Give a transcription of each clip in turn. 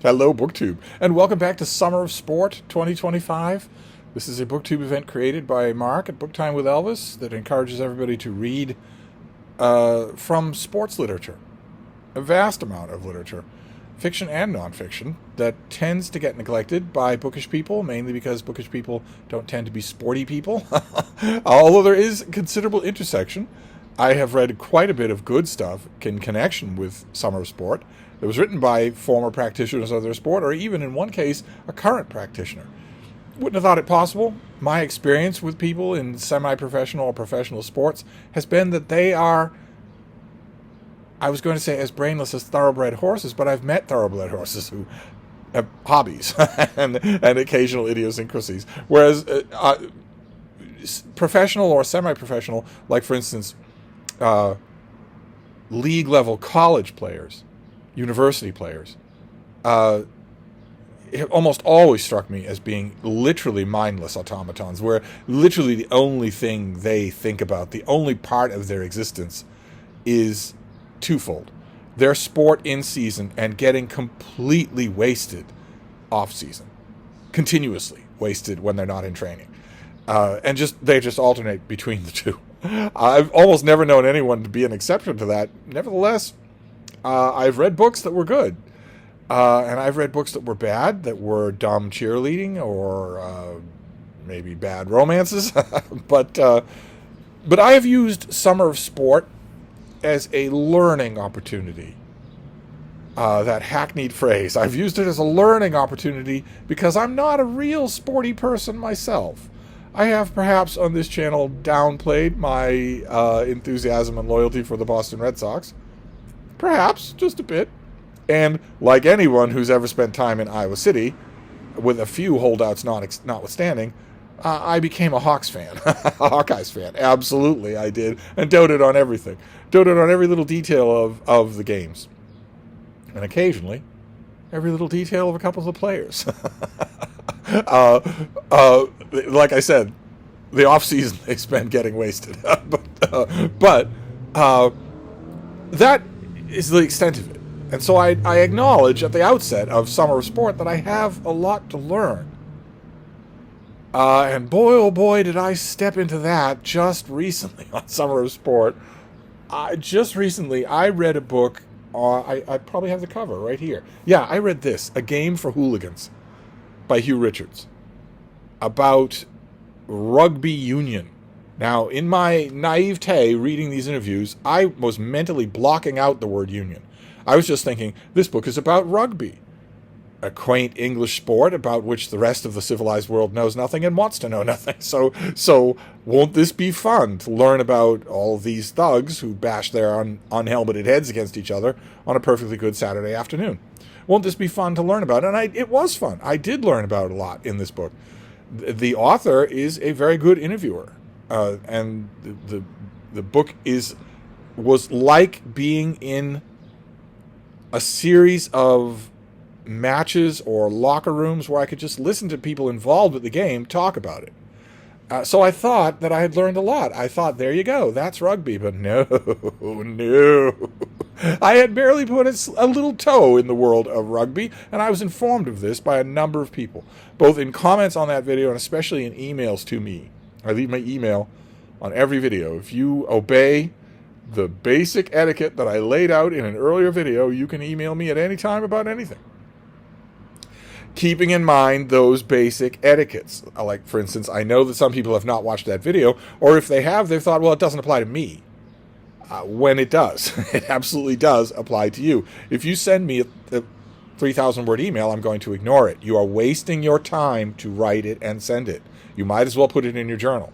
Hello, BookTube, and welcome back to Summer of Sport 2025. This is a BookTube event created by Mark at Book Time with Elvis that encourages everybody to read from sports literature, a vast amount of literature, fiction and nonfiction, that tends to get neglected by bookish people, mainly because bookish people don't tend to be sporty people, although there is considerable intersection. I have read quite a bit of good stuff in connection with Summer of Sport. It was written by former practitioners of their sport, or even in one case, a current practitioner. Wouldn't have thought it possible. My experience with people in semi-professional or professional sports has been that they are, I was going to say as brainless as thoroughbred horses, but I've met thoroughbred horses who have hobbies and occasional idiosyncrasies. Whereas professional or semi-professional, like for instance, league-level college players, university players, it almost always struck me as being literally mindless automatons, where literally the only thing they think about, the only part of their existence, is twofold: their sport in season and getting completely wasted off season, continuously wasted when they're not in training, and they just alternate between the two. I've almost never known anyone to be an exception to that. Nevertheless, I've read books that were good, and I've read books that were bad, that were dumb cheerleading or maybe bad romances. but I have used Summer of Sport as a learning opportunity. That hackneyed phrase. I've used it as a learning opportunity because I'm not a real sporty person myself. I have perhaps on this channel downplayed my enthusiasm and loyalty for the Boston Red Sox. Perhaps, just a bit. And like anyone who's ever spent time in Iowa City, with a few holdouts notwithstanding, I became a Hawks fan, a Hawkeyes fan. Absolutely, I did. And doted on everything. Doted on every little detail of the games. And occasionally, every little detail of a couple of the players. Like I said, the off-season they spend getting wasted. but that is the extent of it. And so I acknowledge at the outset of Summer of Sport that I have a lot to learn. And boy, oh boy, did I step into that just recently on Summer of Sport. Just recently, I read a book. I probably have the cover right here. Yeah, I read this, A Game for Hooligans, by Hugh Richards, about rugby union. Now, in my naivete reading these interviews, I was mentally blocking out the word union. I was just thinking, this book is about rugby, a quaint English sport about which the rest of the civilized world knows nothing and wants to know nothing. So won't this be fun to learn about all these thugs who bash their unhelmeted heads against each other on a perfectly good Saturday afternoon? Won't this be fun to learn about? And it was fun. I did learn about a lot in this book. The author is a very good interviewer, and the book was like being in a series of matches or locker rooms where I could just listen to people involved with the game talk about it. So I thought that I had learned a lot. I thought, there you go, that's rugby. But no. I had barely put a little toe in the world of rugby, and I was informed of this by a number of people, both in comments on that video and especially in emails to me. I leave my email on every video. If you obey the basic etiquette that I laid out in an earlier video, you can email me at any time about anything, keeping in mind those basic etiquettes. Like, for instance, I know that some people have not watched that video, or if they have, they've thought, well, it doesn't apply to me. When it does. It absolutely does apply to you. If you send me a 3,000-word email, I'm going to ignore it. You are wasting your time to write it and send it. You might as well put it in your journal,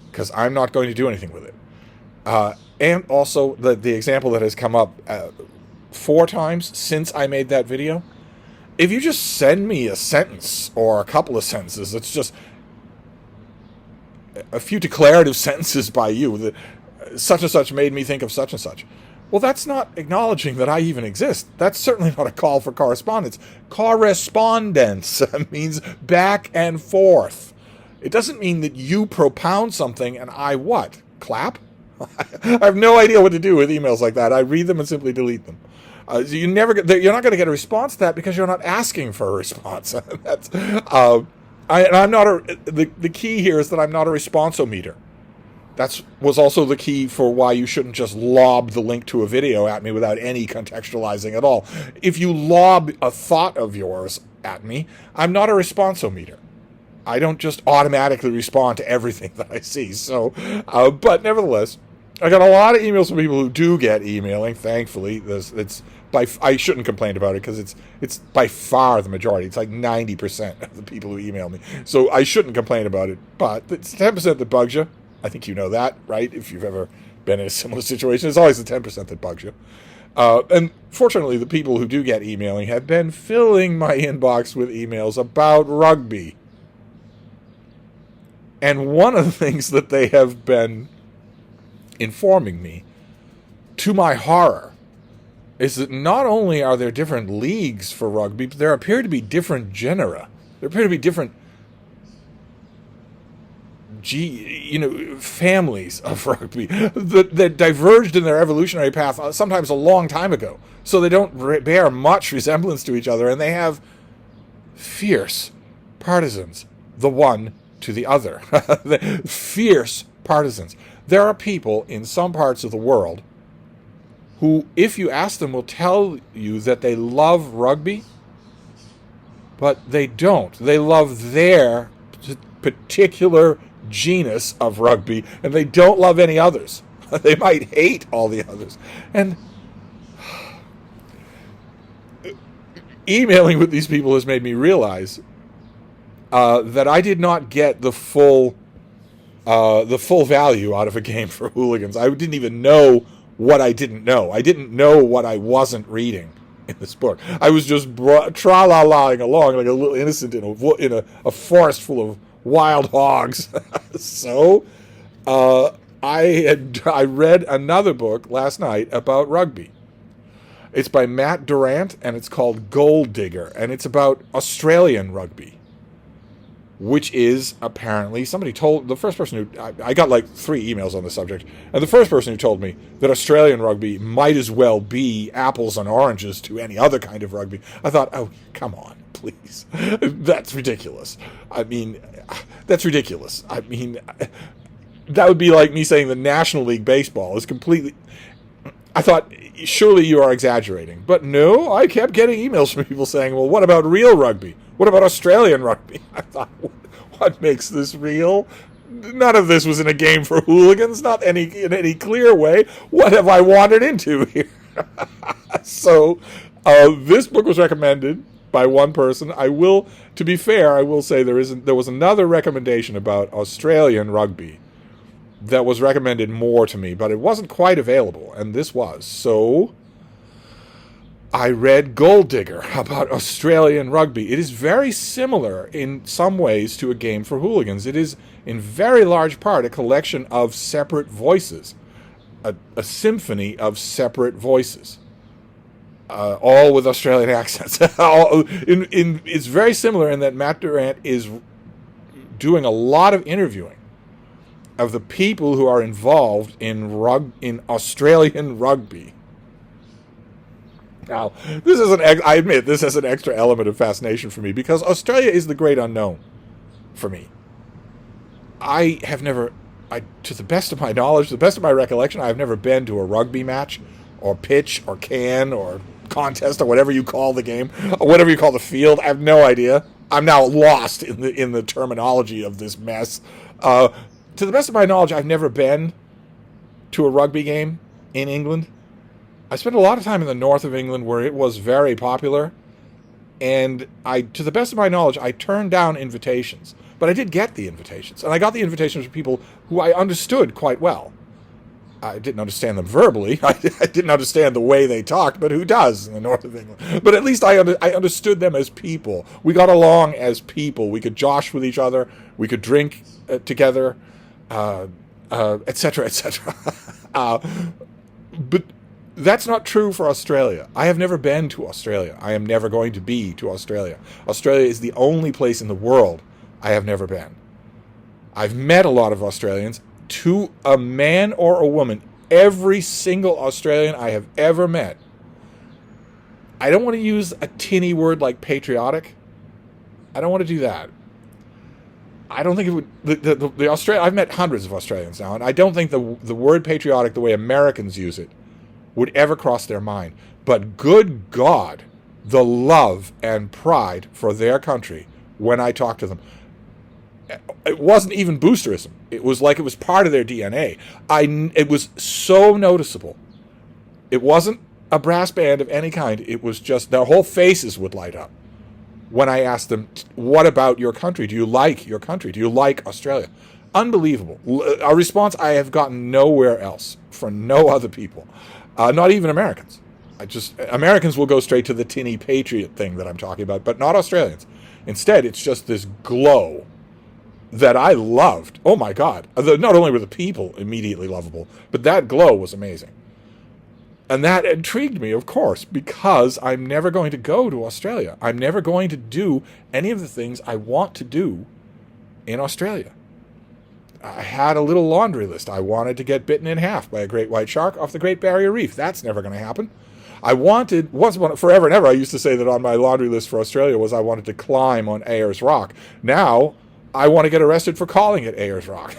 because I'm not going to do anything with it. And also, the example that has come up 4 times since I made that video, if you just send me a sentence or a couple of sentences, it's just a few declarative sentences by you that such and such made me think of such and such. Well, that's not acknowledging that I even exist. That's certainly not a call for correspondence. Correspondence means back and forth. It doesn't mean that you propound something and I what? Clap? I have no idea what to do with emails like that. I read them and simply delete them. You're not going to get a response to that because you're not asking for a response. That's I'm not the key here is that I'm not a responsometer. That was also the key for why you shouldn't just lob the link to a video at me without any contextualizing at all. If you lob a thought of yours at me, I'm not a responsometer. I don't just automatically respond to everything that I see. So, but nevertheless, I got a lot of emails from people who do get emailing. Thankfully, I shouldn't complain about it because it's by far the majority. It's like 90% of the people who email me. So I shouldn't complain about it. But it's 10% that bugs you. I think you know that, right? If you've ever been in a similar situation, it's always the 10% that bugs you. And fortunately, the people who do get emailing have been filling my inbox with emails about rugby. And one of the things that they have been informing me, to my horror, is that not only are there different leagues for rugby, but there appear to be different genera. There appear to be different families of rugby that diverged in their evolutionary path sometimes a long time ago. So they don't bear much resemblance to each other, and they have fierce partisans, the one to the other. Fierce partisans. There are people in some parts of the world who, if you ask them, will tell you that they love rugby, but they don't. They love their particular genus of rugby, and they don't love any others. They might hate all the others. And emailing with these people has made me realize that I did not get the full value out of a game for hooligans. I didn't even know what I didn't know. I didn't know what I wasn't reading in this book. I was just tra-la-laing along like a little innocent in a forest full of wild hogs. So I read another book last night about rugby. It's by Matt Durrant, and it's called Gold Digger, and it's about Australian rugby, which is apparently, the first person who, I got like 3 emails on the subject, and the first person who told me that Australian rugby might as well be apples and oranges to any other kind of rugby. I thought, oh, come on, please. That's ridiculous. I mean, that's ridiculous. I mean, that would be like me saying the National League Baseball is completely... I thought, surely you are exaggerating. But no, I kept getting emails from people saying, well, what about real rugby? What about Australian rugby? I thought, what makes this real? None of this was in a game for hooligans, not in any clear way. What have I wandered into here? So, this book was recommended by one person. To be fair, I will say there was another recommendation about Australian rugby that was recommended more to me, but it wasn't quite available, and this was. So I read Gold Digger about Australian rugby. It is very similar in some ways to a game for hooligans. It is, in very large part, a collection of separate voices, a symphony of separate voices, all with Australian accents. It's very similar in that Matt Durrant is doing a lot of interviewing of the people who are involved in Australian rugby. Now, I admit this has an extra element of fascination for me because Australia is the great unknown for me. I have never, to the best of my knowledge, to the best of my recollection, I have never been to a rugby match or pitch or can or contest or whatever you call the game, or whatever you call the field. I have no idea. I'm now lost in the terminology of this mess. To the best of my knowledge, I've never been to a rugby game in England. I spent a lot of time in the north of England where it was very popular, and to the best of my knowledge, I turned down invitations. But I did get the invitations, and I got the invitations from people who I understood quite well. I didn't understand them verbally. I didn't understand the way they talked, but who does in the north of England? But at least I understood them as people. We got along as people. We could josh with each other. We could drink together, etc., etc. But that's not true for Australia. I have never been to Australia. I am never going to be to Australia. Australia is the only place in the world I have never been. I've met a lot of Australians. To a man or a woman, every single Australian I have ever met I don't want to use a tinny word like patriotic. I don't want to do that. I don't think it would. The Australia. I've met hundreds of Australians now, and I don't think the word patriotic, the way Americans use it, would ever cross their mind. But good God, the love and pride for their country when I talk to them. It wasn't even boosterism. It was like it was part of their DNA. It was so noticeable. It wasn't a brass band of any kind. It was just their whole faces would light up when I asked them, what about your country? Do you like your country? Do you like Australia? Unbelievable. A response I have gotten nowhere else from no other people, not even Americans. Americans will go straight to the tinny patriot thing that I'm talking about, but not Australians. Instead, it's just this glow that I loved. Oh my God. Not only were the people immediately lovable, but that glow was amazing. And that intrigued me, of course, because I'm never going to go to Australia. I'm never going to do any of the things I want to do in Australia. I had a little laundry list. I wanted to get bitten in half by a great white shark off the Great Barrier Reef. That's never going to happen. I wanted, forever and ever, I used to say that on my laundry list for Australia was I wanted to climb on Ayers Rock. Now, I want to get arrested for calling it Ayers Rock.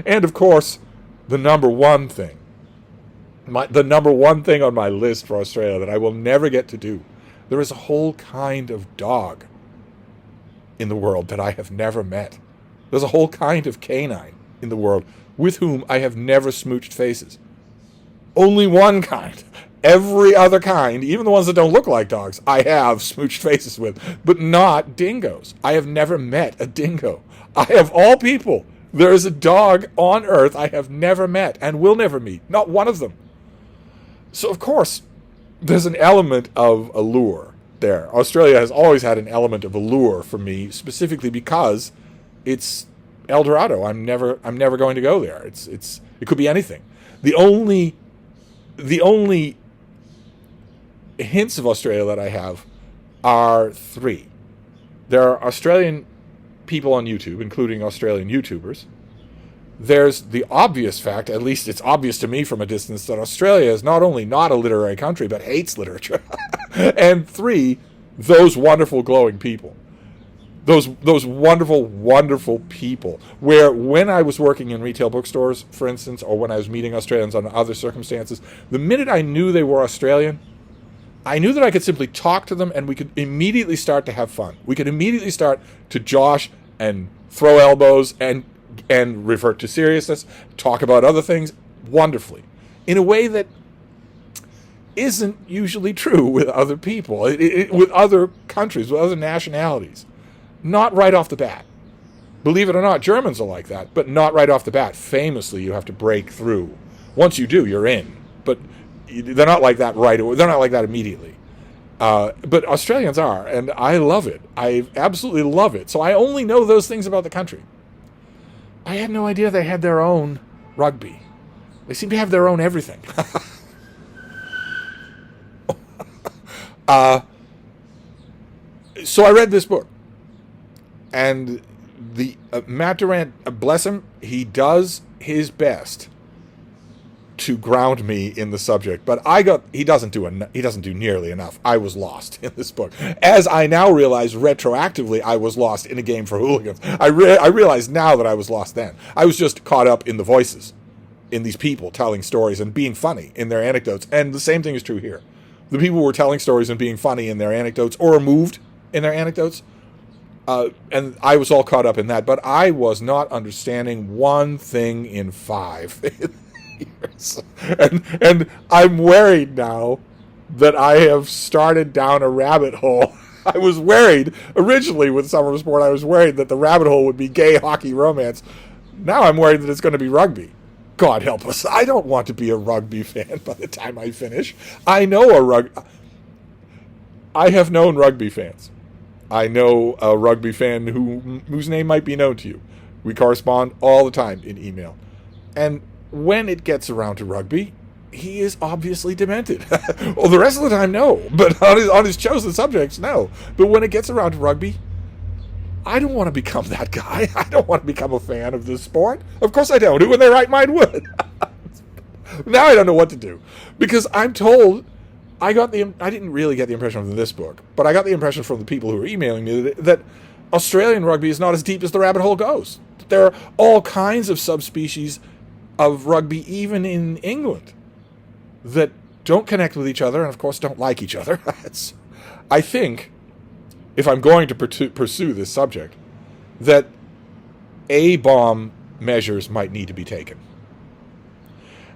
And, of course, the number one thing on my list for Australia that I will never get to do, there is a whole kind of dog in the world that I have never met. There's a whole kind of canine in the world with whom I have never smooched faces. Only one kind. Every other kind, even the ones that don't look like dogs, I have smooched faces with, but not dingoes. I have never met a dingo. I have all people. There is a dog on Earth I have never met and will never meet. Not one of them. So, of course, there's an element of allure there. Australia has always had an element of allure for me, specifically because it's El Dorado. I'm never going to go there. It could be anything. The only hints of Australia that I have are three. There are Australian people on YouTube, including Australian YouTubers. There's the obvious fact, at least it's obvious to me from a distance, that Australia is not only not a literary country, but hates literature. And three, those wonderful glowing people. Those wonderful, wonderful people. Where when I was working in retail bookstores, for instance, or when I was meeting Australians under other circumstances, the minute I knew they were Australian, I knew that I could simply talk to them and we could immediately start to have fun. We could immediately start to josh and throw elbows and revert to seriousness, talk about other things wonderfully, in a way that isn't usually true with other people, with other countries, with other nationalities. Not right off the bat. Believe it or not, Germans are like that, but not right off the bat. Famously, you have to break through. Once you do, you're in. But they're not like that right away. They're not like that immediately. But Australians are, and I love it. I absolutely love it. So I only know those things about the country. I had no idea they had their own rugby. They seem to have their own everything. So I read this book. And Matt Durant, bless him, he does his best to ground me in the subject, but he doesn't do nearly enough. I was lost in this book, as I now realize retroactively. I was lost in A Game for Hooligans. I realize now that I was lost then. I was just caught up in the voices, in these people telling stories and being funny in their anecdotes, and the same thing is true here. The people were telling stories and being funny in their anecdotes, or moved in their anecdotes. And I was all caught up in that, but I was not understanding one thing in 5 years. And I'm worried now that I have started down a rabbit hole. I was worried, originally with Summer of Sport, I was worried that the rabbit hole would be gay hockey romance. Now I'm worried that it's going to be rugby. God help us. I don't want to be a rugby fan by the time I finish. I have known rugby fans. I know a rugby fan whose name might be known to you. We correspond all the time in email. And when it gets around to rugby, he is obviously demented. Well, the rest of the time, no. But on his chosen subjects, no. But when it gets around to rugby, I don't want to become that guy. I don't want to become a fan of this sport. Of course I don't. Who in their right mind would? Now I don't know what to do. Because I'm told I didn't really get the impression from this book, but I got the impression from the people who were emailing me that Australian rugby is not as deep as the rabbit hole goes. There are all kinds of subspecies of rugby, even in England, that don't connect with each other and, of course, don't like each other. I think, if I'm going to pursue this subject, that A-bomb measures might need to be taken.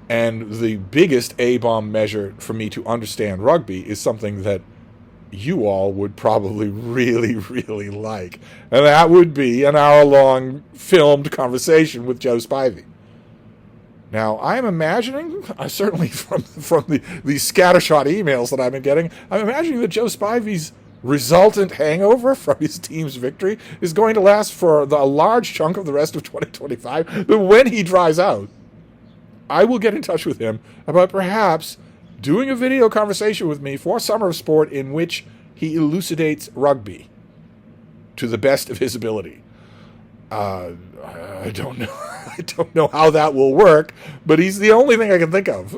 And the biggest A-bomb measure for me to understand rugby is something that you all would probably really, really like. And that would be an hour-long filmed conversation with Joe Spivey. Now, I'm imagining, certainly from the scattershot emails that I've been getting, I'm imagining that Joe Spivey's resultant hangover from his team's victory is going to last for a large chunk of the rest of 2025. But when he dries out, I will get in touch with him about perhaps doing a video conversation with me for Summer of Sport in which he elucidates rugby to the best of his ability. I don't know. I don't know how that will work, but he's the only thing I can think of.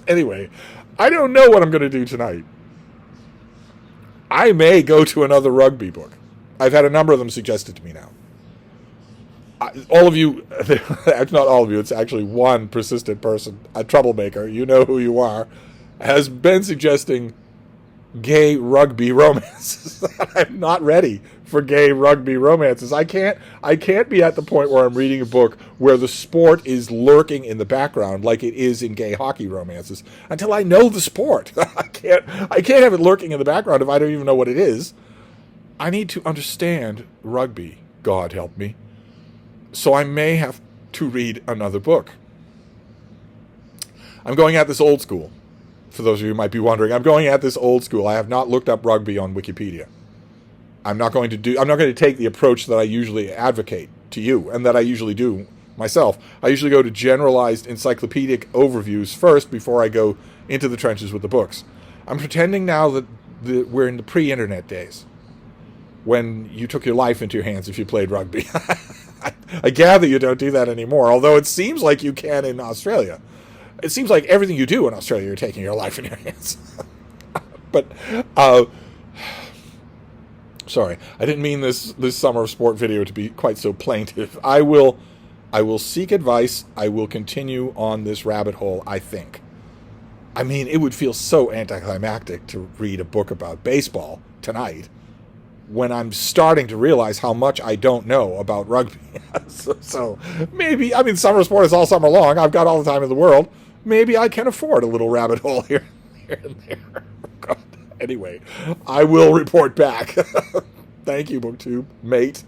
Anyway, I don't know what I'm going to do tonight. I may go to another rugby book. I've had a number of them suggested to me now. All of you, not all of you, it's actually one persistent person, a troublemaker, you know who you are, has been suggesting gay rugby romances. I'm not ready for gay rugby romances. I can't be at the point where I'm reading a book where the sport is lurking in the background like it is in gay hockey romances until I know the sport. I can't have it lurking in the background if I don't even know what it is. I need to understand rugby, God help me. So I may have to read another book. I'm going at this old school. For those of you who might be wondering, I'm going at this old school. I have not looked up rugby on Wikipedia. I'm not going to take the approach that I usually advocate to you and that I usually do myself. I usually go to generalized encyclopedic overviews first before I go into the trenches with the books. I'm pretending now that we're in the pre-internet days when you took your life into your hands if you played rugby. I gather you don't do that anymore, although it seems like you can in Australia. It seems like everything you do in Australia, you're taking your life in your hands. But, sorry, I didn't mean this Summer of Sport video to be quite so plaintive. I will seek advice. I will continue on this rabbit hole, I think. I mean, it would feel so anticlimactic to read a book about baseball tonight when I'm starting to realize how much I don't know about rugby. so maybe, I mean, Summer of Sport is all summer long. I've got all the time in the world. Maybe I can afford a little rabbit hole here and there. God. Anyway, I will report back. Thank you, BookTube, mate.